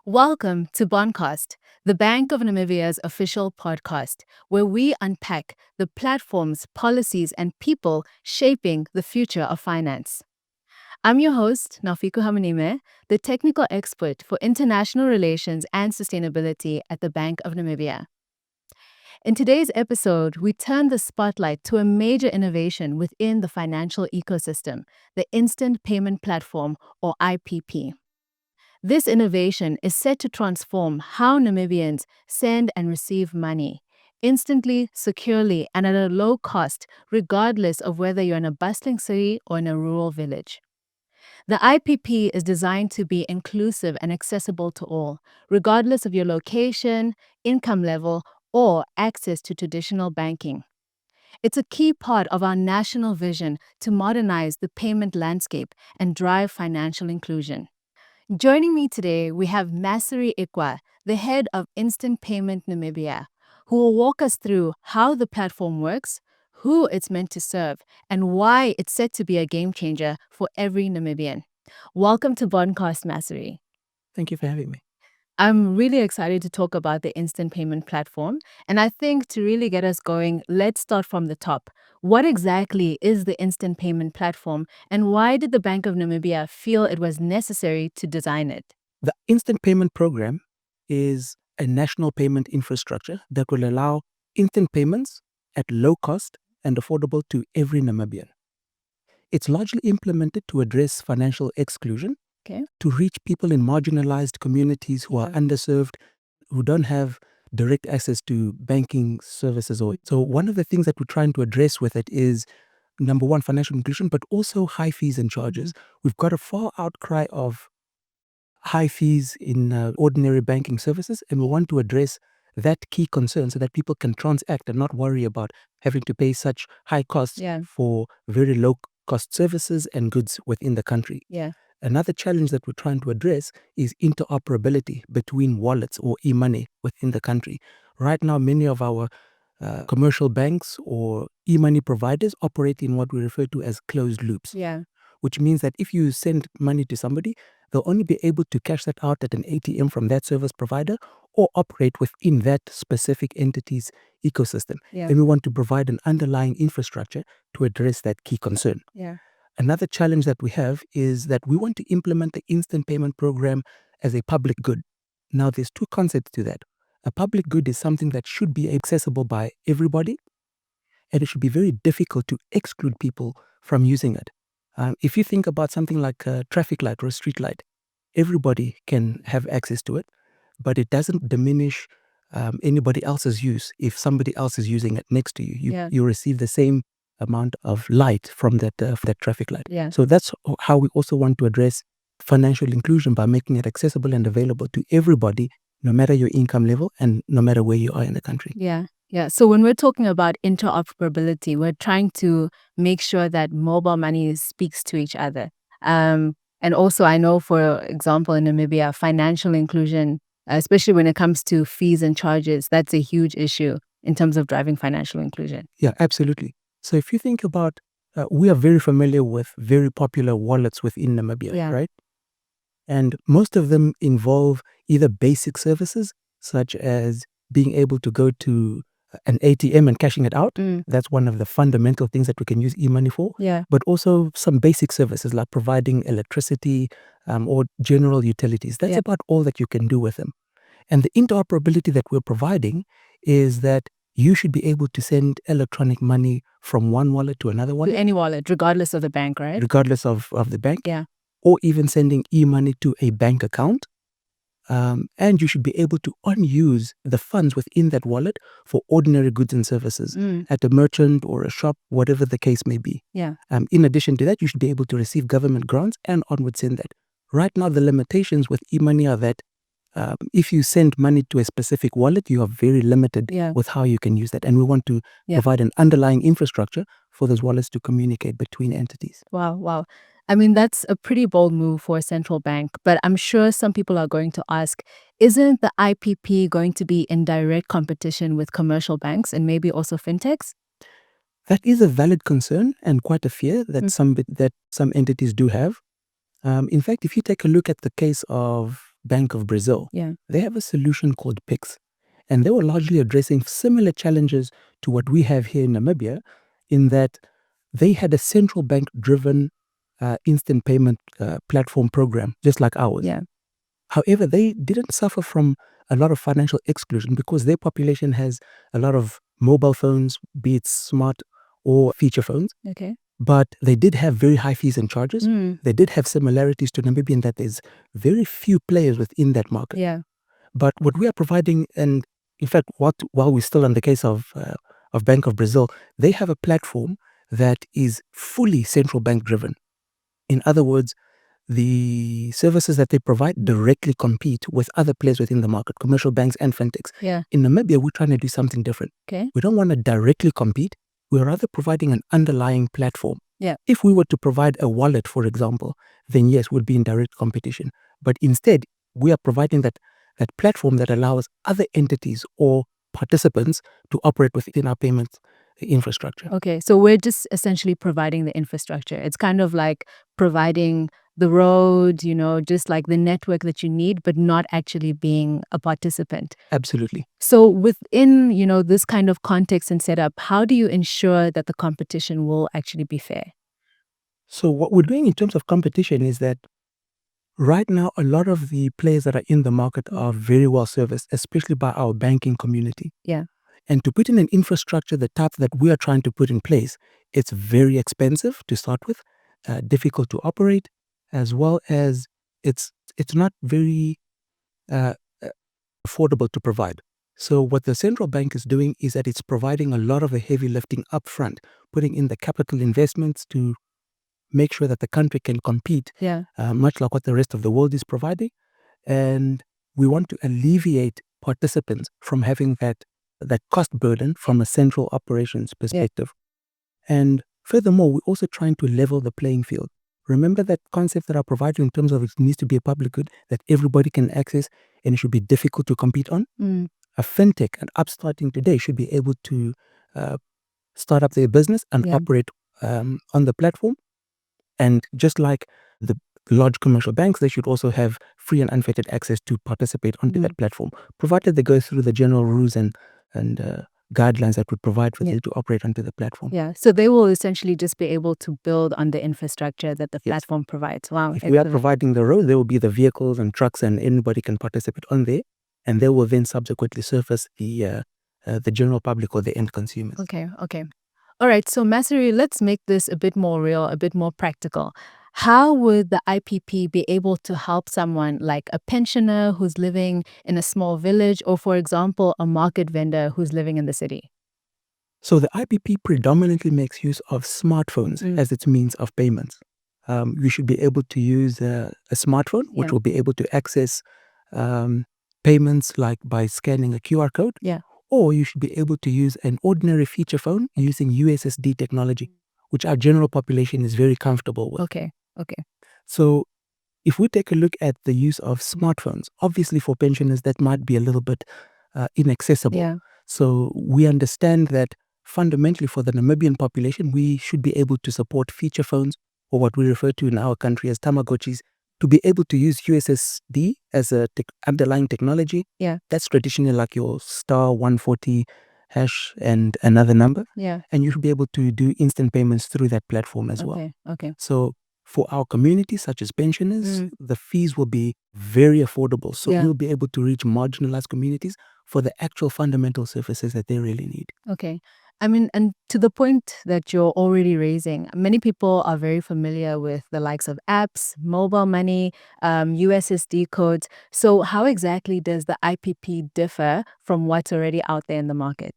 Welcome to BonCast, the Bank of Namibia's official podcast, where we unpack the platforms, policies, and people shaping the future of finance. I'm your host, Nafiku Hamanime, the technical expert for international relations and sustainability at the Bank of Namibia. In today's episode, we turn the spotlight to a major innovation within the financial ecosystem, the Instant Payment Platform, or IPP. This innovation is set to transform how Namibians send and receive money instantly, securely, and at a low cost, regardless of whether you're in a bustling city or in a rural village. The IPP is designed to be inclusive and accessible to all, regardless of your location, income level, or access to traditional banking. It's a key part of our national vision to modernize the payment landscape and drive financial inclusion. Joining me today, we have Marsorry, the head of Instant Payment Namibia, who will walk us through how the platform works, who it's meant to serve, and why it's set to be a game changer for every Namibian. Welcome to BonCast, Marsorry. Thank you for having me. I'm really excited to talk about the Instant Payment Platform. And I think to really get us going, let's start from the top. What exactly is the Instant Payment Platform, and why did the Bank of Namibia feel it was necessary to design it? The Instant Payment Program is a national payment infrastructure that will allow instant payments at low cost and affordable to every Namibian. It's largely implemented to address financial exclusion, to reach people in marginalized communities who are underserved, who don't have direct access to banking services. So one of the things that we're trying to address with it is, number one, financial inclusion, but also high fees and charges. We've got a far outcry of high fees in ordinary banking services, and we want to address that key concern so that people can transact and not worry about having to pay such high costs for very low cost services and goods within the country. Another challenge that we're trying to address is interoperability between wallets or e-money within the country. Right now, many of our commercial banks or e-money providers operate in what we refer to as closed loops, which means that if you send money to somebody, they'll only be able to cash that out at an ATM from that service provider or operate within that specific entity's ecosystem. And we want to provide an underlying infrastructure to address that key concern. Another challenge that we have is that we want to implement the instant payment program as a public good. Now, there's two concepts to that. A public good is something that should be accessible by everybody, and it should be very difficult to exclude people from using it. If you think about something like a traffic light or a street light, everybody can have access to it, but it doesn't diminish anybody else's use. If somebody else is using it next to you, you receive the same amount of light from that traffic light. So that's how we also want to address financial inclusion by making it accessible and available to everybody, no matter your income level and no matter where you are in the country. So when we're talking about interoperability, we're trying to make sure that mobile money speaks to each other. And also, I know, for example, in Namibia, financial inclusion, especially when it comes to fees and charges, that's a huge issue in terms of driving financial inclusion. Yeah, absolutely. So if you think about, we are very familiar with very popular wallets within Namibia, right? And most of them involve either basic services, such as being able to go to an ATM and cashing it out. That's one of the fundamental things that we can use e-money for. But also some basic services like providing electricity or general utilities. That's about all that you can do with them. And the interoperability that we're providing is that you should be able to send electronic money from one wallet to another wallet. To any wallet, regardless of the bank, right? Regardless of the bank. Or even sending e-money to a bank account. And you should be able to unuse the funds within that wallet for ordinary goods and services at a merchant or a shop, whatever the case may be. In addition to that, you should be able to receive government grants and onward send that. Right now, the limitations with e-money are that if you send money to a specific wallet, you are very limited with how you can use that. And we want to provide an underlying infrastructure for those wallets to communicate between entities. Wow. I mean, that's a pretty bold move for a central bank, but I'm sure some people are going to ask, isn't the IPP going to be in direct competition with commercial banks and maybe also fintechs? That is a valid concern and quite a fear that some entities do have. In fact, if you take a look at the case of Bank of Brazil, Yeah. they have a solution called Pix. And they were largely addressing similar challenges to what we have here in Namibia, in that they had a central bank-driven instant payment platform program, just like ours. Yeah. However, they didn't suffer from a lot of financial exclusion because their population has a lot of mobile phones, be it smart or feature phones. Okay. But they did have very high fees and charges. They did have similarities to Namibia in that there's very few players within that market. Yeah. But what we are providing, and in fact, while we're still on the case of Bank of Brazil, they have a platform that is fully central bank driven. In other words, the services that they provide directly compete with other players within the market, commercial banks and fintechs. Yeah. In Namibia, we're trying to do something different. Okay. We don't want to directly compete. We're rather providing an underlying platform. Yeah. If we were to provide a wallet, for example, then yes, we'd be in direct competition. But instead, we are providing that platform that allows other entities or participants to operate within our payments infrastructure. Okay. So we're just essentially providing the infrastructure. It's kind of like providing the road, just like the network that you need, but not actually being a participant. Absolutely. So within, this kind of context and setup, how do you ensure that the competition will actually be fair? So what we're doing in terms of competition is that right now, a lot of the players that are in the market are very well serviced, especially by our banking community. Yeah. And to put in an infrastructure the type that we are trying to put in place, it's very expensive to start with, difficult to operate, as well as it's not very affordable to provide. So what the central bank is doing is that it's providing a lot of the heavy lifting upfront, putting in the capital investments to make sure that the country can compete, Yeah. much like what the rest of the world is providing. And we want to alleviate participants from having that cost burden from a central operations perspective. And furthermore, we're also trying to level the playing field. Remember that concept that I provided in terms of it needs to be a public good that everybody can access and it should be difficult to compete on. A fintech, an upstarting today, should be able to start up their business and operate on the platform. And just like the large commercial banks, they should also have free and unfettered access to participate onto that platform, provided they go through the general rules and guidelines that would provide for them to operate onto the platform. Yeah. So they will essentially just be able to build on the infrastructure that the platform provides. Wow. If we are providing the road, there will be the vehicles and trucks and anybody can participate on there. And they will then subsequently surface the general public or the end consumers. Okay. All right. So Marsorry, let's make this a bit more real, a bit more practical. How would the IPP be able to help someone like a pensioner who's living in a small village or, for example, a market vendor who's living in the city? So the IPP predominantly makes use of smartphones as its means of payments. You should be able to use a smartphone, which will be able to access payments like by scanning a QR code. Yeah. Or you should be able to use an ordinary feature phone using USSD technology, which our general population is very comfortable with. Okay. So if we take a look at the use of smartphones, obviously for pensioners that might be a little bit inaccessible. Yeah. So we understand that fundamentally for the Namibian population, we should be able to support feature phones, or what we refer to in our country as Tamagotchis, to be able to use USSD as a underlying technology. Yeah. That's traditionally like your star 140 hash and another number. Yeah. And you should be able to do instant payments through that platform as well. Okay. So for our community, such as pensioners, the fees will be very affordable. So you'll be able to reach marginalized communities for the actual fundamental services that they really need. Okay. I mean, and to the point that you're already raising, many people are very familiar with the likes of apps, mobile money, USSD codes. So how exactly does the IPP differ from what's already out there in the market?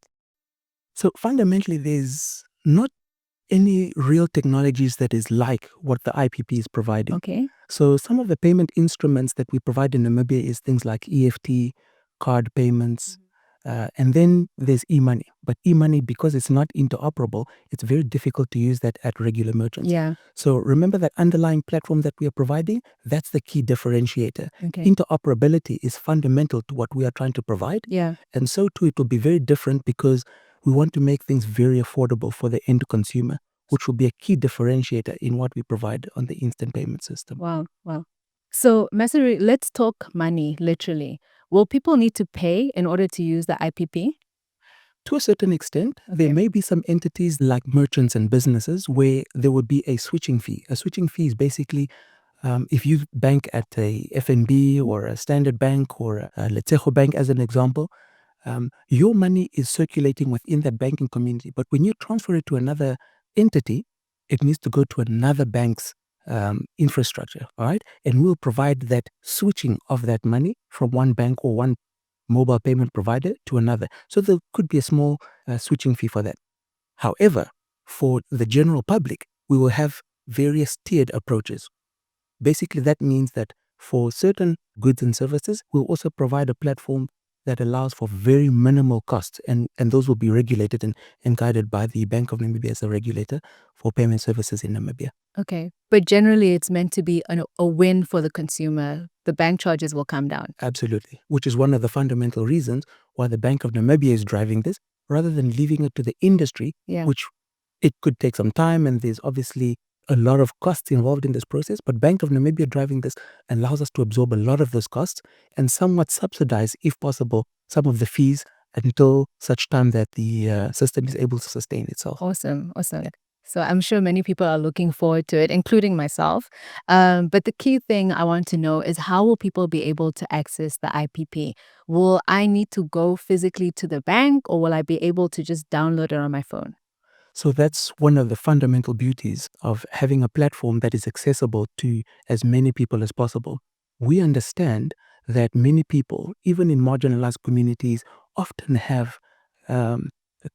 So fundamentally, there's not any real technologies that is like what the IPP is providing. Okay. So some of the payment instruments that we provide in Namibia is things like EFT, card payments, and then there's e-money. But e-money, because it's not interoperable, it's very difficult to use that at regular merchants. Yeah. So remember that underlying platform that we are providing, that's the key differentiator. Okay. Interoperability is fundamental to what we are trying to provide. Yeah. And so too, it will be very different because we want to make things very affordable for the end consumer, which will be a key differentiator in what we provide on the instant payment system. Wow. So, Masari, let's talk money, literally. Will people need to pay in order to use the IPP? To a certain extent, there Okay. may be some entities like merchants and businesses where there would be a switching fee. A switching fee is basically if you bank at a FNB or a Standard Bank or a Letseho Bank as an example, your money is circulating within that banking community. But when you transfer it to another entity, it needs to go to another bank's infrastructure, all right? And we'll provide that switching of that money from one bank or one mobile payment provider to another. So there could be a small switching fee for that. However, for the general public, we will have various tiered approaches. Basically, that means that for certain goods and services, we'll also provide a platform that allows for very minimal costs, and those will be regulated and guided by the Bank of Namibia as a regulator for payment services in Namibia. Okay. But generally, it's meant to be a win for the consumer. The bank charges will come down. Absolutely, which is one of the fundamental reasons why the Bank of Namibia is driving this, rather than leaving it to the industry, Yeah. which it could take some time, and there's obviously a lot of costs involved in this process. But Bank of Namibia driving this allows us to absorb a lot of those costs and somewhat subsidize, if possible, some of the fees until such time that the system is able to sustain itself. Awesome. Awesome. So I'm sure many people are looking forward to it, including myself. But the key thing I want to know is, how will people be able to access the IPP? Will I need to go physically to the bank, or will I be able to just download it on my phone? So that's one of the fundamental beauties of having a platform that is accessible to as many people as possible. We understand that many people, even in marginalized communities, often have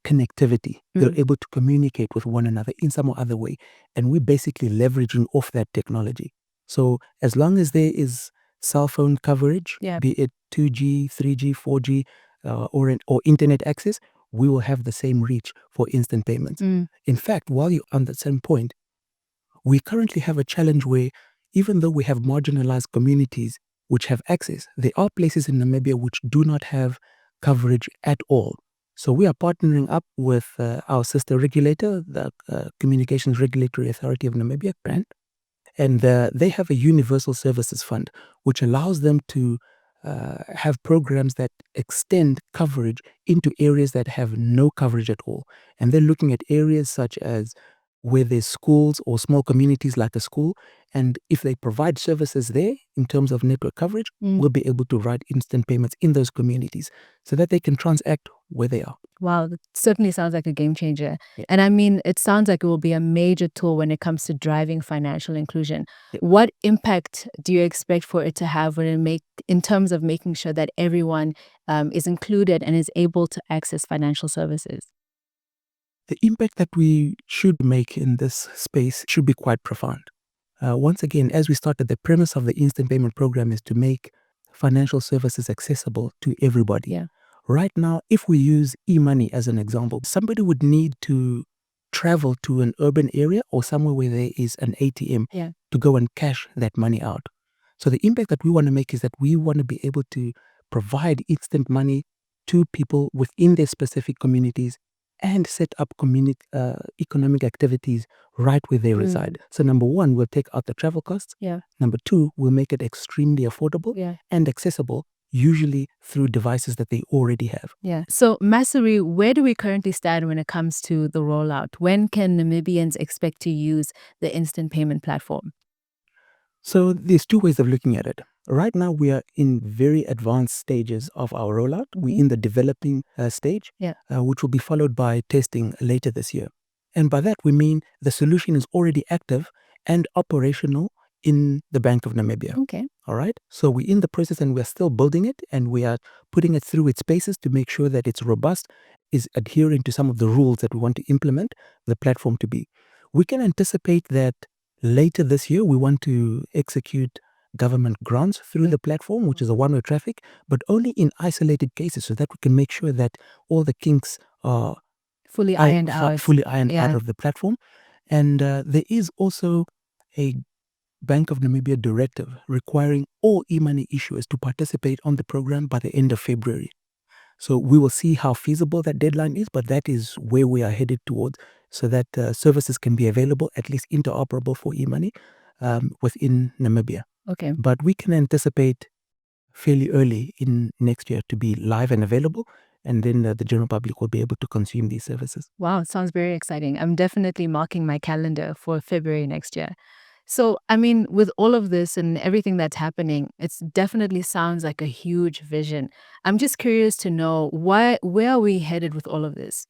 connectivity. They're able to communicate with one another in some or other way. And we're basically leveraging off that technology. So as long as there is cell phone coverage, Yeah. be it 2G, 3G, 4G, or internet access, we will have the same reach for instant payments. In fact, while you're on that same point, we currently have a challenge where even though we have marginalized communities which have access, there are places in Namibia which do not have coverage at all. So we are partnering up with our sister regulator, the Communications Regulatory Authority of Namibia, GRANT, and they have a universal services fund, which allows them to have programs that extend coverage into areas that have no coverage at all. And they're looking at areas such as where there's schools or small communities like a school. And if they provide services there in terms of network coverage, we'll be able to write instant payments in those communities so that they can transact where they are. Wow, that certainly sounds like a game changer. Yeah. And I mean, it sounds like it will be a major tool when it comes to driving financial inclusion. Yeah. What impact do you expect for it to have in terms of making sure that everyone is included and is able to access financial services? The impact that we should make in this space should be quite profound. Once again, as we started, the premise of the instant payment program is to make financial services accessible to everybody. Yeah. Right now, if we use e-money as an example, somebody would need to travel to an urban area or somewhere where there is an ATM Yeah. to go and cash that money out. So the impact that we want to make is that we want to be able to provide instant money to people within their specific communities and set up economic activities right where they reside. So number one, we'll take out the travel costs. Yeah. Number two, we'll make it extremely affordable Yeah. and accessible, usually through devices that they already have. Yeah. So, Marsorry, where do we currently stand when it comes to the rollout? When can Namibians expect to use the instant payment platform? So there's two ways of looking at it. Right now, we are in very advanced stages of our rollout. We're in the developing stage, Yeah. which will be followed by testing later this year. And by that, we mean the solution is already active and operational in the Bank of Namibia. Okay. All right. So we're in the process and we're still building it, and we are putting it through its paces to make sure that it's robust, is adhering to some of the rules that we want to implement the platform to be. We can anticipate that later this year, we want to execute government grants through the platform, which is a one-way traffic, but only in isolated cases so that we can make sure that all the kinks are Fully ironed out. fully ironed Yeah. out of the platform. And there is also a Bank of Namibia directive requiring all e-money issuers to participate on the program by the end of February. So we will see how feasible that deadline is, but that is where we are headed towards, so that services can be available, at least interoperable for e-money within Namibia. Okay. but we can anticipate fairly early in next year to be live and available, and then the general public will be able to consume these services. Wow, sounds very exciting. I'm definitely marking my calendar for February next year. So, I mean, with all of this and everything that's happening, it's definitely sounds like a huge vision. I'm just curious to know where are we headed with all of this?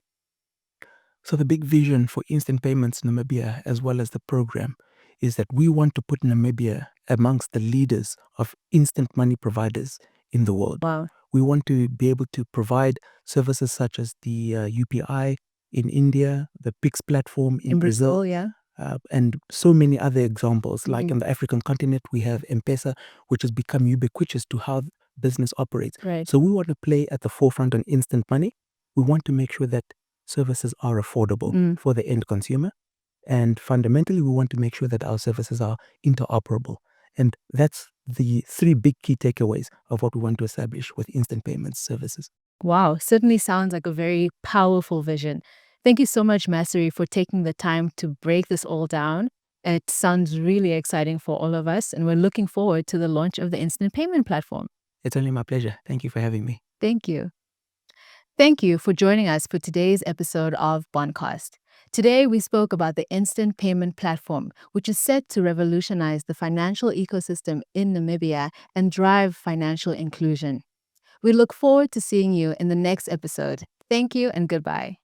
So the big vision for instant payments in Namibia, as well as the program, is that we want to put Namibia amongst the leaders of instant money providers in the world. Wow. We want to be able to provide services such as the UPI in India, the Pix platform in In Brazil, Brazil, yeah. and so many other examples. Like Mhm. in the African continent, we have M-Pesa, which has become ubiquitous to how business operates. Right. So we want to play at the forefront on instant money. We want to make sure that services are affordable Mm. for the end consumer. And fundamentally, we want to make sure that our services are interoperable. And that's the three big key takeaways of what we want to establish with instant payments services. Wow, certainly sounds like a very powerful vision. Thank you so much, Marsorry, for taking the time to break this all down. It sounds really exciting for all of us, and we're looking forward to the launch of the instant payment platform. It's only my pleasure. Thank you for having me. Thank you. Thank you for joining us for today's episode of BonCast. Today, we spoke about the instant payment platform, which is set to revolutionize the financial ecosystem in Namibia and drive financial inclusion. We look forward to seeing you in the next episode. Thank you and goodbye.